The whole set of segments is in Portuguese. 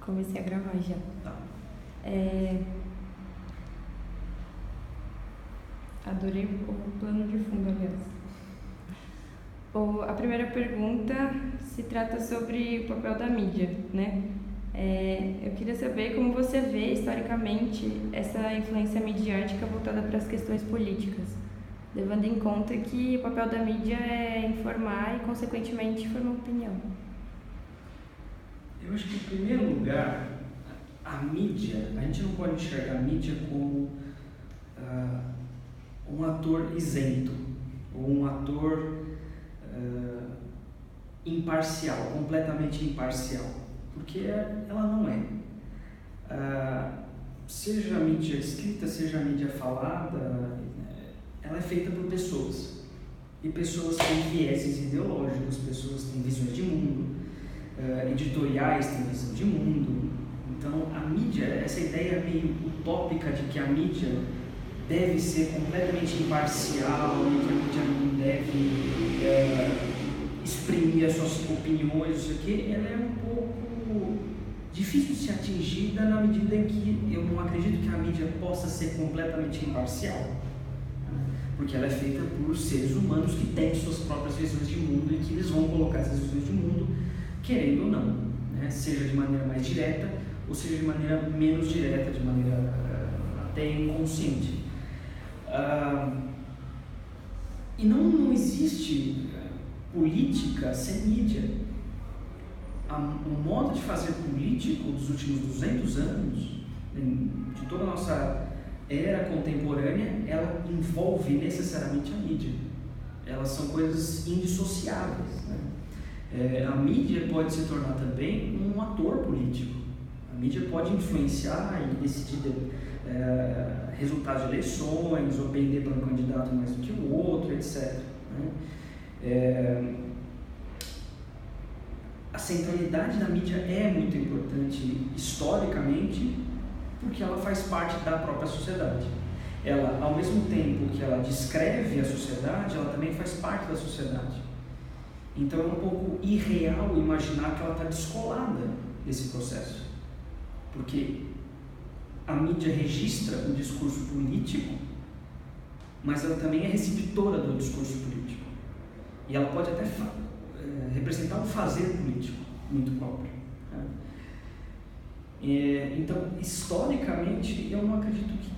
Comecei a gravar já. Tá. Adorei o plano de fundo, aliás. A primeira pergunta se trata sobre o papel da mídia, né? Eu queria saber como você vê, historicamente, essa influência midiática voltada para as questões políticas, levando em conta que o papel da mídia é informar e, consequentemente, formar opinião. Eu acho que, em primeiro lugar, a mídia, a gente não pode enxergar a mídia como um ator isento, ou um ator imparcial, completamente imparcial, porque ela não é. Seja a mídia escrita, seja a mídia falada, ela é feita por pessoas. E pessoas têm vieses ideológicos, pessoas têm visões de mundo, editoriais têm visão de mundo. Então, a mídia, essa ideia meio utópica de que a mídia deve ser completamente imparcial e que a mídia não deve exprimir as suas opiniões, isso aqui, ela é um pouco difícil de ser atingida na medida em que eu não acredito que a mídia possa ser completamente imparcial, porque ela é feita por seres humanos que têm suas próprias visões de mundo e que eles vão colocar essas visões de mundo, querendo ou não, né? Seja de maneira mais direta ou seja de maneira menos direta, de maneira até inconsciente. E não existe política sem mídia. O modo de fazer político dos últimos 200 anos, de toda a nossa era contemporânea, ela envolve necessariamente a mídia. Elas são coisas indissociáveis, né? A mídia pode se tornar também um ator político. A mídia pode influenciar e decidir resultados de eleições, ou pender para um candidato mais do que o outro, etc. Né? A centralidade da mídia é muito importante historicamente, porque ela faz parte da própria sociedade. Ela, ao mesmo tempo que ela descreve a sociedade, ela também faz parte da sociedade. Então é um pouco irreal imaginar que ela está descolada desse processo, porque a mídia registra o discurso político, mas ela também é receptora do discurso político. E ela pode até representar um fazer político muito próprio. Então, historicamente, eu não acredito que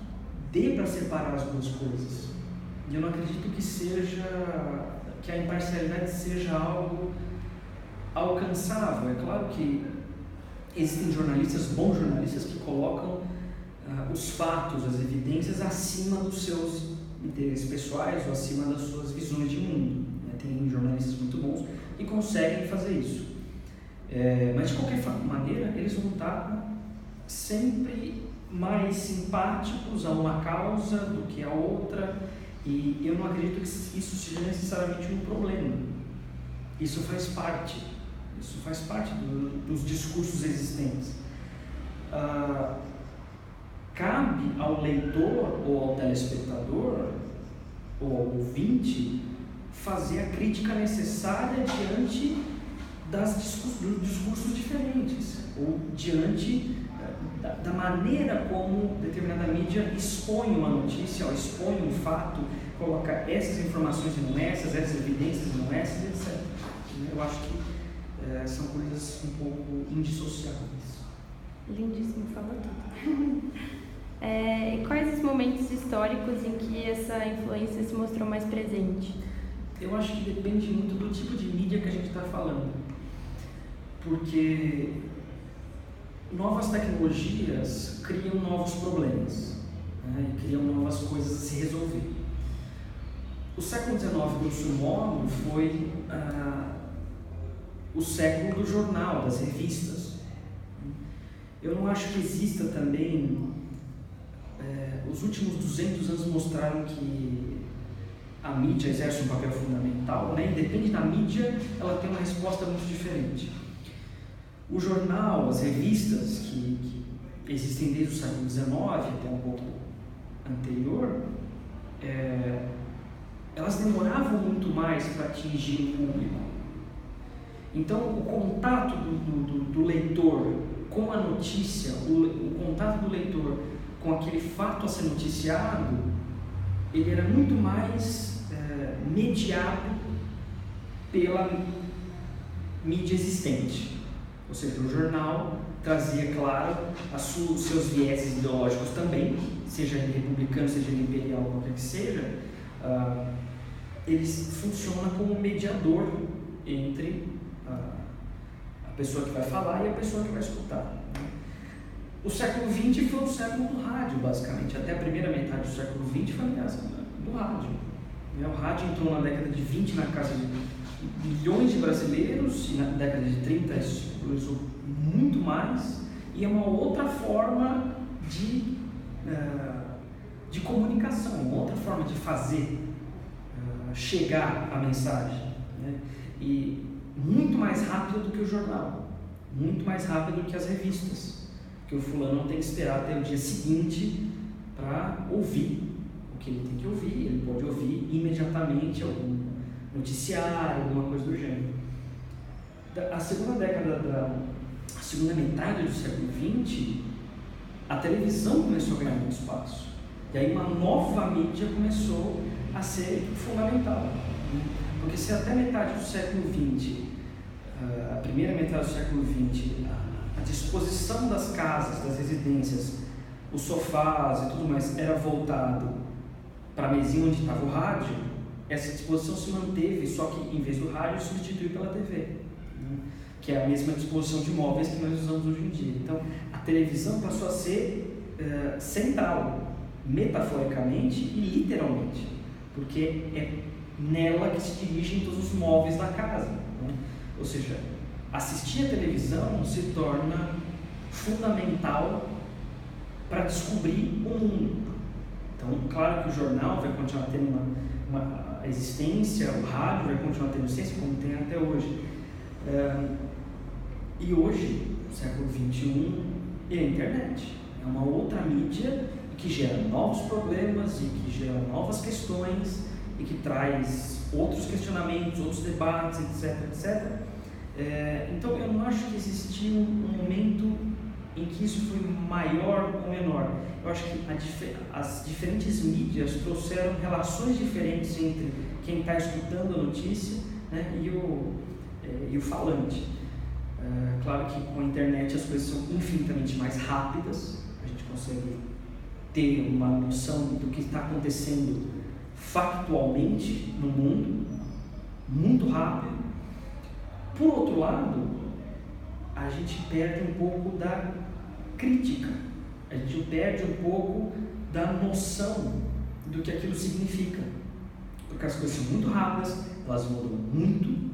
dê para separar as duas coisas. Eu não acredito que a imparcialidade seja algo alcançável. É claro que existem jornalistas, bons jornalistas, que colocam os fatos, as evidências acima dos seus interesses pessoais ou acima das suas visões de mundo. Tem jornalistas muito bons que conseguem fazer isso. Mas, de qualquer maneira, eles vão estar sempre mais simpáticos a uma causa do que a outra, e eu não acredito que isso seja necessariamente um problema. Isso faz parte dos discursos existentes. Cabe ao leitor ou ao telespectador ou ao ouvinte fazer a crítica necessária diante dos discursos diferentes, ou diante da maneira como determinada mídia expõe uma notícia, ou expõe um fato, coloca essas informações e não essas evidências e não essas, etc. Eu acho que são coisas um pouco indissociáveis. Lindíssimo, falou tudo. E quais os momentos históricos em que essa influência se mostrou mais presente? Eu acho que depende muito do tipo de mídia que a gente está falando, porque novas tecnologias criam novos problemas, né, e criam novas coisas a se resolver. O século XIX, grosso modo, foi o século do jornal, das revistas. Eu não acho que exista também... os últimos 200 anos mostraram que a mídia exerce um papel fundamental, né? Independente da mídia, ela tem uma resposta muito diferente. O jornal, as revistas, que existem desde o século XIX até um pouco anterior, elas demoravam muito mais para atingir o público. Então, o contato do leitor com com a notícia, o contato do leitor com aquele fato a ser noticiado, ele era muito mais mediado pela mídia existente. Ou seja, o jornal trazia, claro, os seus vieses ideológicos também, seja ele republicano, seja ele imperial, qualquer que seja, ele funciona como mediador entre a pessoa que vai falar e a pessoa que vai escutar. O século XX foi o século do rádio, basicamente. Até a primeira metade do século XX foi do rádio. O rádio entrou na década de 20 na casa de milhões de brasileiros, e na década de 30 explodiu muito mais, e é uma outra forma de comunicação, uma outra forma de fazer chegar a mensagem, né? E muito mais rápido do que o jornal, muito mais rápido do que as revistas, porque o fulano não tem que esperar até o dia seguinte para ouvir o que ele tem que ouvir, ele pode ouvir imediatamente algum noticiário, alguma coisa do gênero. A segunda metade do século XX, a televisão começou a ganhar muito espaço, e aí uma nova mídia começou a ser fundamental, né? Porque se até metade do século XX, a primeira metade do século XX, a disposição das casas, das residências, os sofás e tudo mais era voltado para a mesinha onde estava o rádio, essa disposição se manteve, só que em vez do rádio substituiu pela TV, né? Que é a mesma disposição de móveis que nós usamos hoje em dia. Então a televisão passou a ser central, metaforicamente e literalmente, porque é nela que se dirigem todos os móveis da casa, né? Ou seja, assistir a televisão se torna fundamental para descobrir o mundo. Então, claro que o jornal vai continuar tendo uma existência, o rádio vai continuar tendo existência, como tem até hoje. E hoje, no século XXI, é a internet. É uma outra mídia que gera novos problemas e que gera novas questões e que traz outros questionamentos, outros debates, etc, etc. Então, eu não acho que existiu um momento em que isso foi maior ou menor. Eu acho que as diferentes mídias trouxeram relações diferentes entre quem está escutando a notícia, né, e o falante. Claro que com a internet as coisas são infinitamente mais rápidas, a gente consegue ter uma noção do que está acontecendo factualmente no mundo, muito rápido. Por outro lado, a gente perde um pouco da crítica, a gente perde um pouco da noção do que aquilo significa, porque as coisas são muito rápidas, elas mudam muito,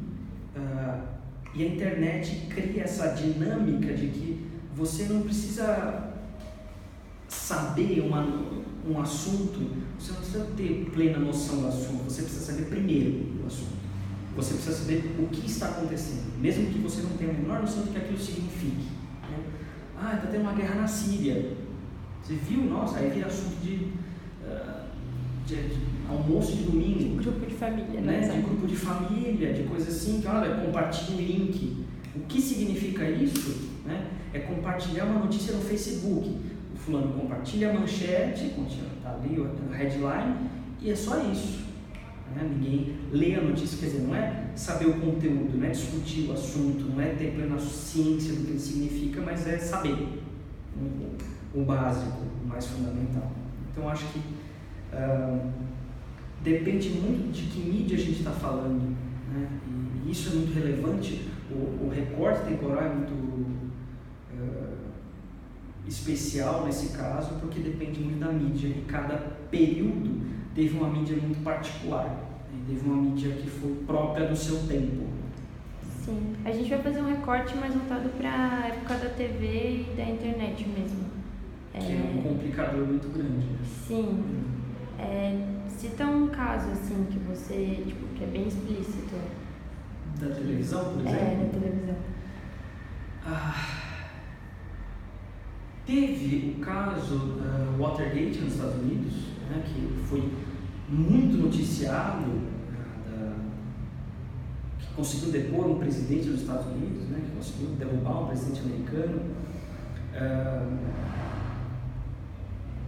e a internet cria essa dinâmica de que você não precisa saber um assunto, você não precisa ter plena noção do assunto, você precisa saber primeiro do assunto, você precisa saber o que está acontecendo, mesmo que você não tenha a menor noção do que aquilo signifique, né? Está tendo uma guerra na Síria, você viu? Nossa, aí vira assunto de almoço de domingo, grupo de família, né? De grupo de família, de coisa assim, que olha, compartilha o link. O que significa isso? Né? É compartilhar uma notícia no Facebook. O fulano compartilha a manchete, está ali a headline, e é só isso, né? Ninguém lê a notícia, quer dizer, não é saber o conteúdo, não é discutir o assunto, não é ter plena ciência do que ele significa, mas é saber o básico, o mais fundamental. Então acho que depende muito de que mídia a gente está falando, né? E isso é muito relevante. O recorte temporal é muito especial nesse caso, porque depende muito da mídia, e cada período teve uma mídia muito particular, né? Teve uma mídia que foi própria do seu tempo. Sim, a gente vai fazer um recorte mais voltado para a época da TV e da internet mesmo. Que é um complicador muito grande. Sim. Cita um caso assim que você, que é bem explícito. Da televisão, por exemplo? Da televisão. Teve o caso Watergate nos Estados Unidos, né, que foi muito noticiado, que conseguiu depor um presidente dos Estados Unidos, né, que conseguiu derrubar um presidente americano.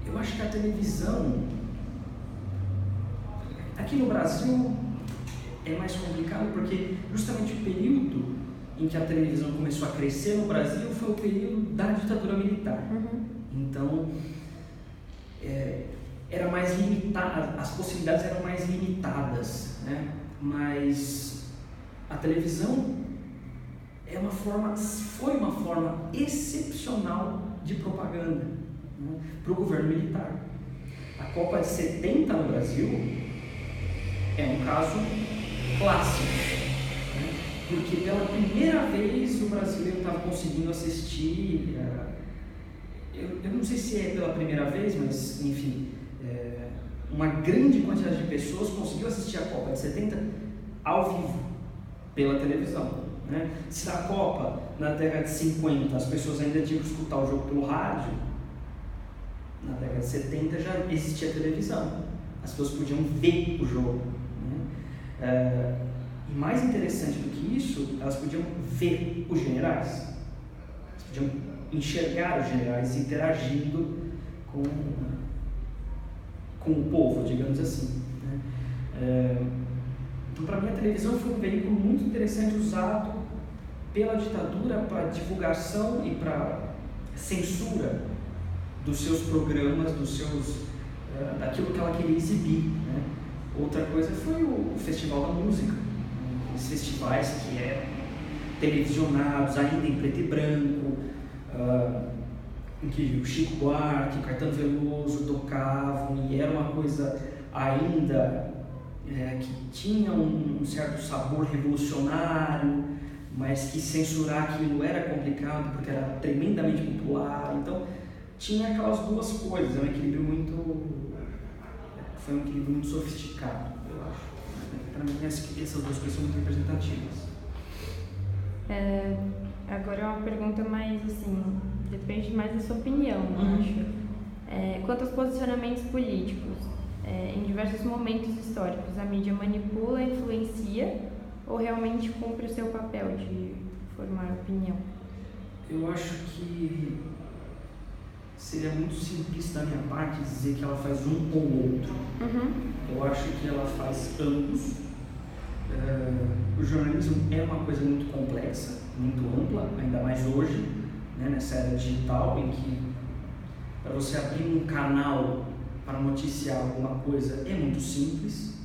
Eu acho que a televisão, aqui no Brasil, é mais complicado porque justamente o período em que a televisão começou a crescer no Brasil foi o período da ditadura militar. Então, era mais limitado, as possibilidades eram mais limitadas, né? Mas a televisão foi uma forma excepcional de propaganda, né, para o governo militar. A Copa de 70 no Brasil é um caso clássico, né, porque pela primeira vez o brasileiro estava conseguindo assistir, eu não sei se é pela primeira vez, mas enfim, uma grande quantidade de pessoas conseguiu assistir a Copa de 70 ao vivo, pela televisão. Né? Se na Copa, na década de 50, as pessoas ainda tinham que escutar o jogo pelo rádio, na década de 70 já existia televisão, as pessoas podiam ver o jogo. Né? E mais interessante do que isso, elas podiam ver os generais, elas podiam enxergar os generais interagindo com o povo, digamos assim. Né? Então, para mim, a televisão foi um veículo muito interessante usado pela ditadura para divulgação e para censura dos seus programas, daquilo que ela queria exibir. Né? Outra coisa foi o Festival da Música, os festivais que eram televisionados ainda em preto e branco, em que o Chico Buarque, Caetano Veloso tocavam, e era uma coisa ainda que tinha um certo sabor revolucionário, mas que censurar aquilo era complicado porque era tremendamente popular. Então tinha aquelas duas coisas, foi um equilíbrio muito sofisticado, eu acho. Para mim essas duas coisas são muito representativas. Agora é uma pergunta mais assim, depende mais da sua opinião, eu acho. Quanto aos posicionamentos políticos, em diversos momentos históricos, a mídia manipula, influencia ou realmente cumpre o seu papel de formar opinião? Eu acho que seria muito simplista da minha parte dizer que ela faz um ou outro. Eu acho que ela faz ambos. O jornalismo é uma coisa muito complexa, muito ampla, ainda mais hoje, né, nessa era digital, em que para você abrir um canal para noticiar alguma coisa é muito simples.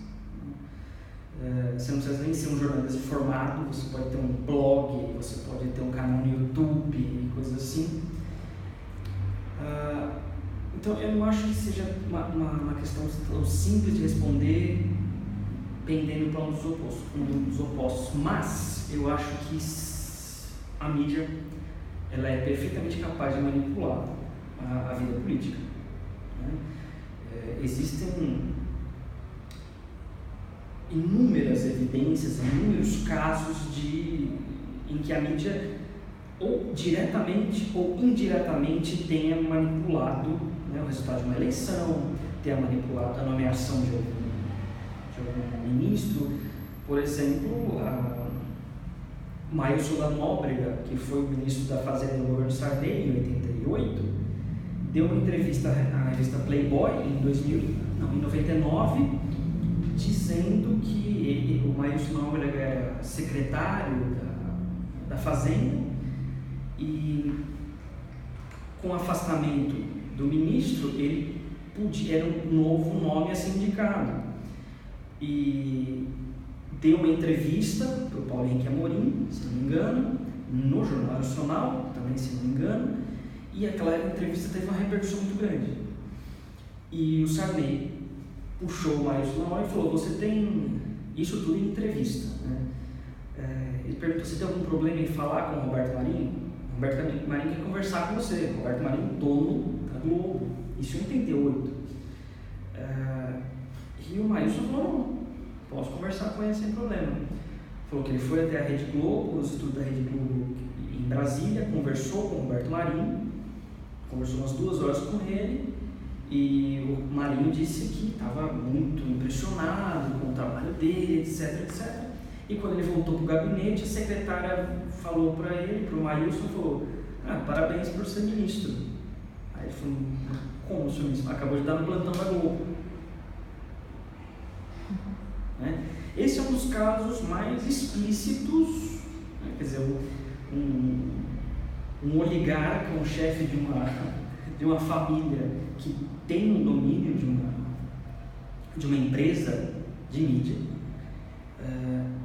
Você não precisa nem ser um jornalista formado, você pode ter um blog, você pode ter um canal no YouTube e coisas assim. Então eu não acho que seja uma questão tão simples de responder pendendo para um dos opostos, mas eu acho que a mídia ela é perfeitamente capaz de manipular a vida política. Né? Existem inúmeras evidências, inúmeros casos em que a mídia ou diretamente ou indiretamente tenha manipulado, né, o resultado de uma eleição, tenha manipulado a nomeação de algum ministro. Por exemplo, Maílson da Nóbrega, que foi o ministro da Fazenda do governo Sarney em 88, deu uma entrevista à revista Playboy em 99, dizendo que o Maílson da Nóbrega era secretário da Fazenda e com o afastamento do ministro ele era um novo nome a ser indicado. E deu uma entrevista para o Paulo Henrique Amorim, se não me engano, no Jornal Nacional, também se não me engano, e aquela entrevista teve uma repercussão muito grande. E o Sarney puxou o Maílson na hora e falou: você tem isso tudo em entrevista, né? Ele perguntou: você tem algum problema em falar com o Roberto Marinho? Roberto Marinho quer conversar com você. Roberto Marinho, dono da Globo, isso em 88. E o Maílson falou: não, posso conversar com ele sem problema. Falou que ele foi até a Rede Globo, nos estudos da Rede Globo em Brasília, conversou com o Roberto Marinho, conversou umas 2 horas com ele, e o Marinho disse que estava muito impressionado com o trabalho dele, etc, etc. E quando ele voltou para o gabinete, a secretária falou para ele, para o Maílson, falou: Parabéns por ser ministro. Aí ele falou, como o senhor ministro? Acabou de dar no plantão da Globo. Né? Esse é um dos casos mais explícitos, né? Quer dizer, um oligarca, um chefe de uma família que tem um domínio de uma empresa de mídia,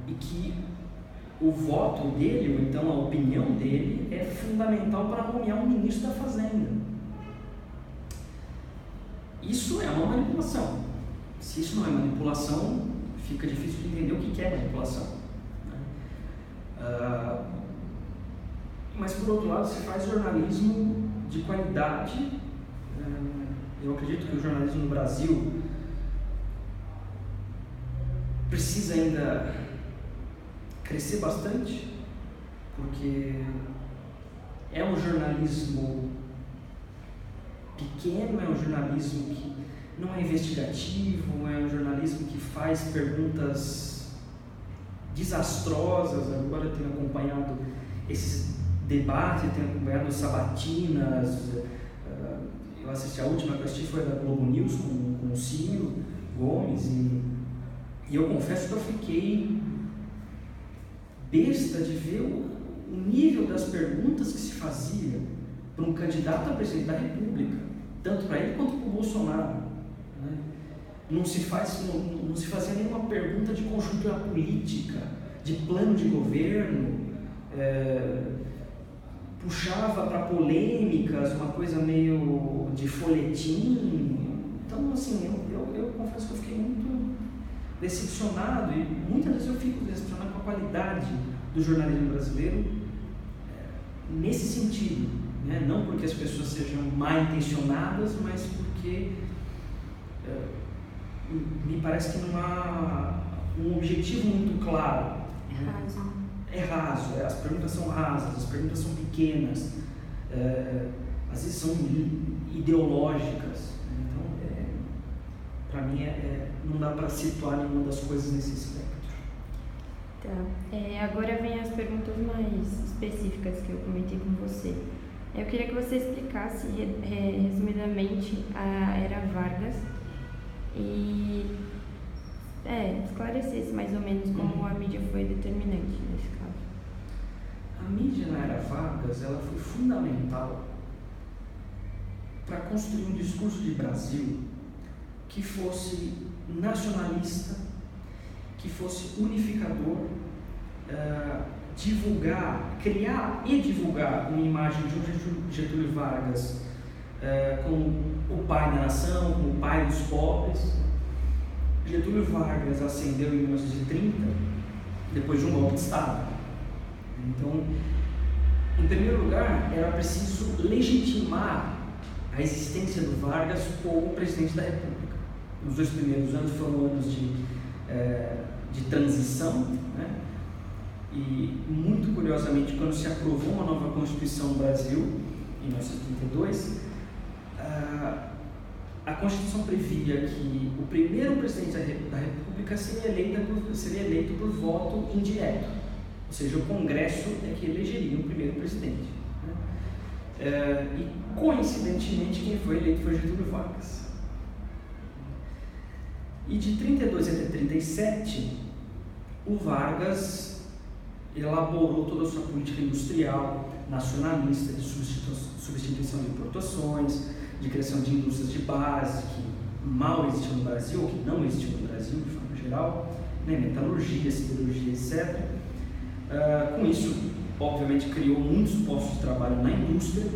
e que o voto dele, ou então a opinião dele, é fundamental para nomear um ministro da Fazenda. Isso é uma manipulação. Se isso não é manipulação, fica difícil de entender o que é manipulação. Né? Mas, por outro lado, se faz jornalismo de qualidade. Eu acredito que o jornalismo no Brasil precisa ainda crescer bastante, porque é um jornalismo pequeno, é um jornalismo que não é investigativo, é um jornalismo que faz perguntas desastrosas. Agora eu tenho acompanhado esses debates, eu tenho acompanhado sabatinas. Eu assisti, a última que eu assisti foi da Globo News com o Ciro Gomes, e eu confesso que eu fiquei besta de ver o nível das perguntas que se fazia para um candidato a presidente da República, tanto para ele quanto para o Bolsonaro. Né? Não se fazia nenhuma pergunta de conjuntura política, de plano de governo, puxava para polêmicas, uma coisa meio de folhetim. Então, assim, eu confesso que eu fiquei muito decepcionado, e muitas vezes eu fico decepcionado com a qualidade do jornalismo brasileiro nesse sentido, né? Não porque as pessoas sejam mal intencionadas, mas porque me parece que não há um objetivo muito claro. É raso, as perguntas são rasas, as perguntas são pequenas, às vezes são ideológicas. Para mim, não dá para situar nenhuma das coisas nesse espectro. Tá. Agora vem as perguntas mais específicas que eu comentei com você. Eu queria que você explicasse resumidamente a Era Vargas e esclarecesse mais ou menos como a mídia foi determinante nesse caso. A mídia na Era Vargas, ela foi fundamental para construir um discurso de Brasil que fosse nacionalista, que fosse unificador, criar e divulgar uma imagem de um Getúlio Vargas como o pai da nação, como o pai dos pobres. Getúlio Vargas ascendeu em 1930, depois de um golpe de Estado. Então, em primeiro lugar, era preciso legitimar a existência do Vargas como presidente da República. Os 2 primeiros anos foram anos de transição, né? E, muito curiosamente, quando se aprovou uma nova Constituição no Brasil, em 1932, a Constituição previa que o primeiro presidente da República seria eleito por voto indireto, ou seja, o Congresso é que elegeria o primeiro presidente. Né? E, coincidentemente, quem foi eleito foi Getúlio Vargas. E de 32 até 37, o Vargas elaborou toda a sua política industrial, nacionalista, de substituição de importações, de criação de indústrias de base, que mal existiam no Brasil, ou que não existiam no Brasil, de forma geral, né? Metalurgia, siderurgia, etc. Com isso, obviamente, criou muitos postos de trabalho na indústria,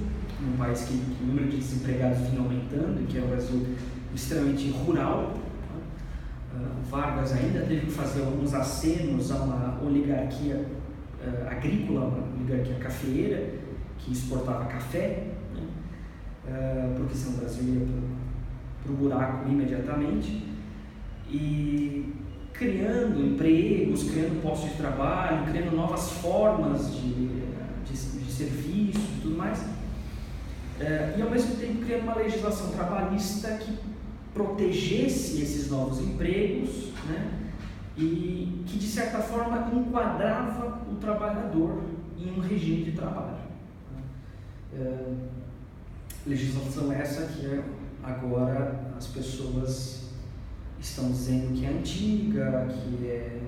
num país que o número de desempregados vinha aumentando, e que é um Brasil extremamente rural. Vargas ainda teve que fazer alguns acenos a uma oligarquia agrícola, uma oligarquia cafeeira, que exportava café, né? Porque senão o Brasil ia para o buraco imediatamente, e criando empregos, criando postos de trabalho, criando novas formas de serviços e tudo mais, e ao mesmo tempo criando uma legislação trabalhista que protegesse esses novos empregos, né? E que de certa forma enquadrava o trabalhador em um regime de trabalho. Legislação essa que agora as pessoas estão dizendo que é antiga, que é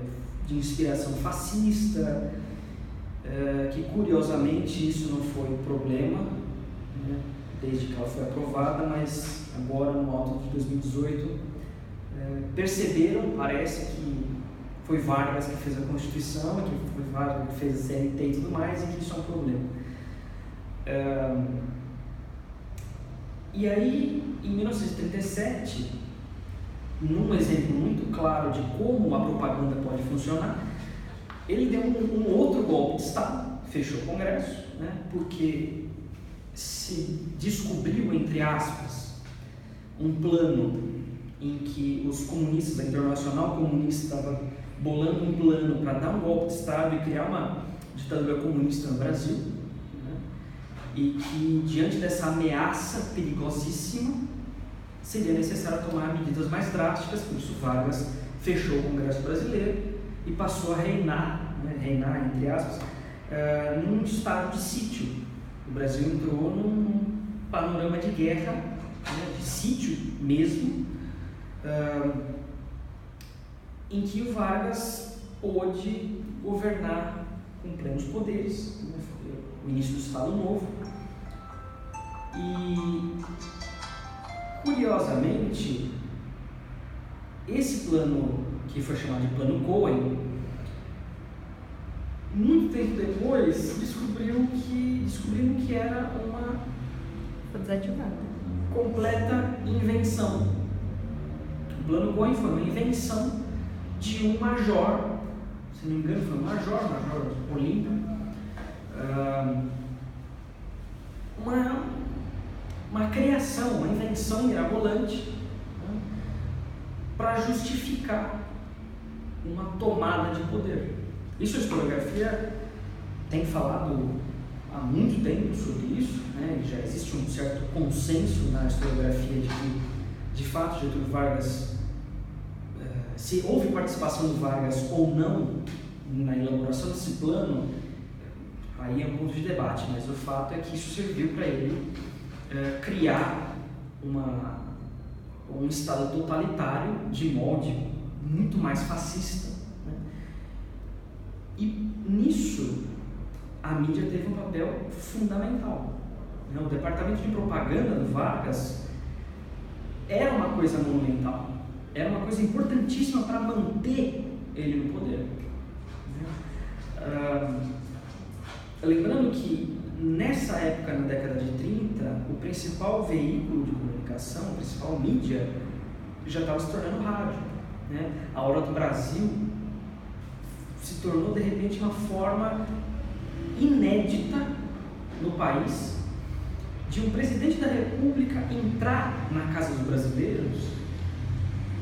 de inspiração fascista, que curiosamente isso não foi problema, né, desde que ela foi aprovada, mas agora no auto de 2018 perceberam, parece que foi Vargas que fez a Constituição, que foi Vargas que fez a CNT e tudo mais, e que isso é um problema. E aí, em 1937, num exemplo muito claro de como a propaganda pode funcionar, ele deu um outro golpe de Estado, fechou o Congresso, né, porque se descobriu, entre aspas, um plano em que os comunistas, a Internacional Comunista estava bolando um plano para dar um golpe de Estado e criar uma ditadura comunista no Brasil, né, e que diante dessa ameaça perigosíssima seria necessário tomar medidas mais drásticas. Por isso Vargas fechou o Congresso brasileiro e passou a reinar, né, reinar entre aspas, num estado de sítio. O Brasil entrou num panorama de guerra, né, de sítio mesmo, em que o Vargas pôde governar com plenos poderes, né, o início do Estado Novo. E, curiosamente, esse plano, que foi chamado de Plano Cohen, muito tempo depois descobriram que era uma completa invenção. O Plano Cohen foi uma invenção de um major, se não me engano foi um major Olímpio, uma criação, uma invenção mirabolante, né, para justificar uma tomada de poder. Isso a historiografia tem falado há muito tempo sobre isso, né? Já existe um certo consenso na historiografia de que, de fato, Getúlio Vargas, se houve participação do Vargas ou não na elaboração desse plano, aí é um ponto de debate, mas o fato é que isso serviu para ele criar um Estado totalitário de molde muito mais fascista, né? E nisso a mídia teve um papel fundamental, né? O departamento de propaganda do Vargas era uma coisa monumental, era uma coisa importantíssima para manter ele no poder, né? Lembrando que nessa época, na década de 30, o principal veículo de comunicação, a principal mídia, já estava se tornando rádio, né? A Hora do Brasil se tornou, de repente, uma forma inédita no país de um presidente da República entrar na casa dos brasileiros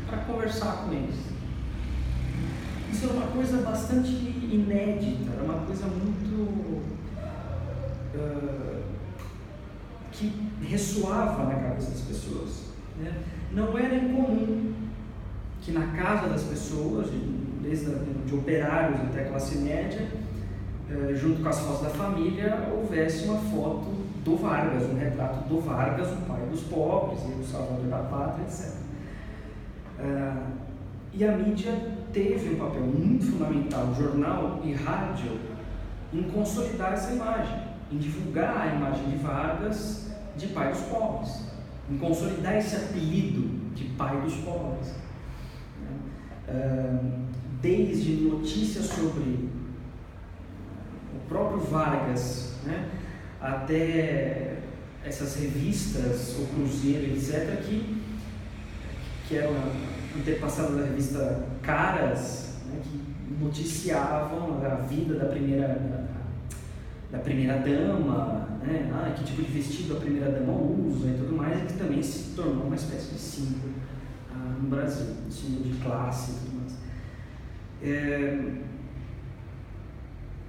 para conversar com eles. Isso era uma coisa bastante inédita, era uma coisa muito que ressoava na cabeça das pessoas, né? Não era incomum que na casa das pessoas, desde de operários até classe média, junto com as fotos da família, houvesse uma foto do Vargas, um retrato do Vargas, o pai dos pobres, o salvador da pátria, etc. E a mídia teve um papel muito fundamental, jornal e rádio, em consolidar essa imagem, em divulgar a imagem de Vargas de pai dos pobres, em consolidar esse apelido de pai dos pobres, né? Desde notícias sobre o próprio Vargas, né, até essas revistas, o Cruzeiro, etc., que eram antepassadas da revista Caras, né, que noticiavam a vida da primeira dama, né, que tipo de vestido a primeira dama usa e tudo mais, e que também se tornou uma espécie de símbolo no Brasil, um símbolo de classe e tudo mais.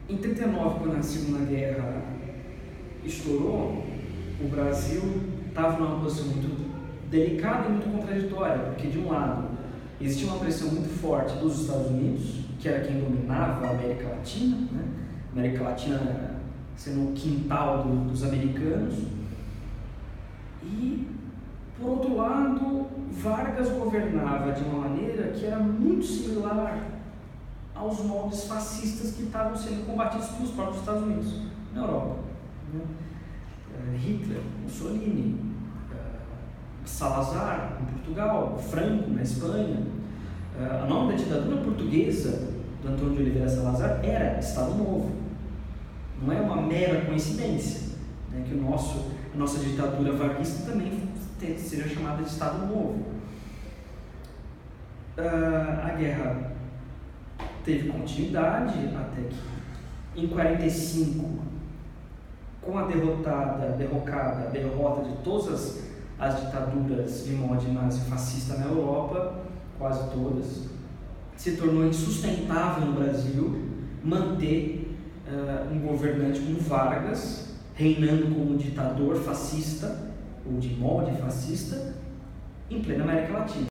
Em 39, quando a Segunda Guerra estourou, o Brasil estava numa posição muito delicada e muito contraditória, porque de um lado existia uma pressão muito forte dos Estados Unidos, que era quem dominava a América Latina, né? A América Latina sendo o quintal dos americanos. E, por outro lado, Vargas governava de uma maneira que era muito similar aos moldes fascistas que estavam sendo combatidos pelos próprios Estados Unidos na Europa, né? Hitler, Mussolini, Salazar em Portugal, Franco na Espanha. O nome da ditadura portuguesa do Antônio de Oliveira Salazar era Estado Novo. Não é uma mera coincidência, né, que a nossa ditadura varguista também seja chamada de Estado Novo. A guerra teve continuidade até que, em 45, com a derrota de todas as ditaduras de molde nazi-fascista na Europa, quase todas, se tornou insustentável no Brasil manter um governante como Vargas reinando como ditador fascista ou de molde fascista em plena América Latina.